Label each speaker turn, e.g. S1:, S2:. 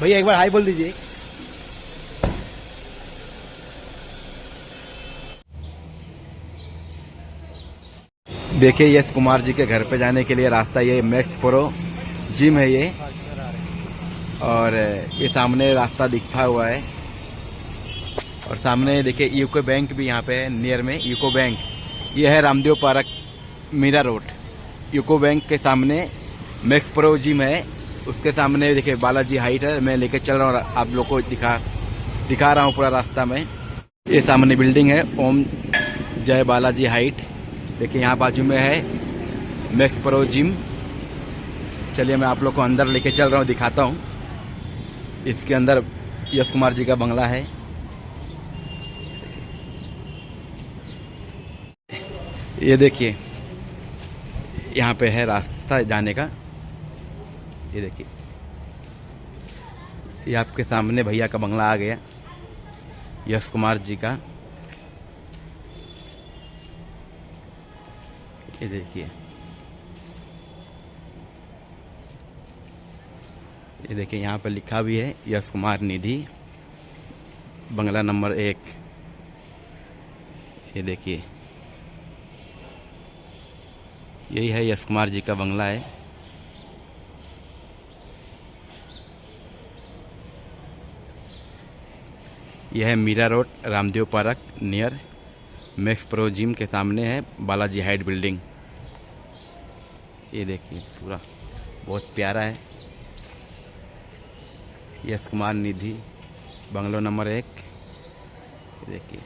S1: भैया एक बार हाय बोल दीजिए। देखिए यश कुमार जी के घर पे जाने के लिए रास्ता, ये मैक्स प्रो जिम है ये, और ये सामने रास्ता दिखता हुआ है। और सामने देखिए यूको बैंक भी यहाँ पे है, नियर में यूको बैंक। ये है Ramdev park, Meera road. UCO bank के सामने मैक्स प्रो जिम है, उसके सामने देखिए बालाजी हाइट है। मैं लेके चल रहा हूँ, आप लोग को दिखा रहा हूँ पूरा रास्ता में। ये सामने बिल्डिंग है ओम जय बालाजी हाइट। देखिए यहाँ बाजू में है मैक्स प्रो जिम। चलिए मैं आप लोग को अंदर लेके चल रहा हूँ, दिखाता हूँ। इसके अंदर यश कुमार जी का बंगला है। ये देखिए यहाँ पे है रास्ता जाने का। ये देखिए ये आपके सामने भैया का बंगला आ गया, यश कुमार जी का। ये देखिए, ये देखिए यहाँ पे लिखा भी है यश कुमार निधि, बंगला नंबर 1। ये देखिए यही है यश कुमार जी का बंगला है। यह है Meera road, Ramdev park, near Max Pro gym के सामने है बालाजी हाइट बिल्डिंग। ये देखिए पूरा बहुत प्यारा है, यश कुमार निधि, बंगलो नंबर 1। देखिए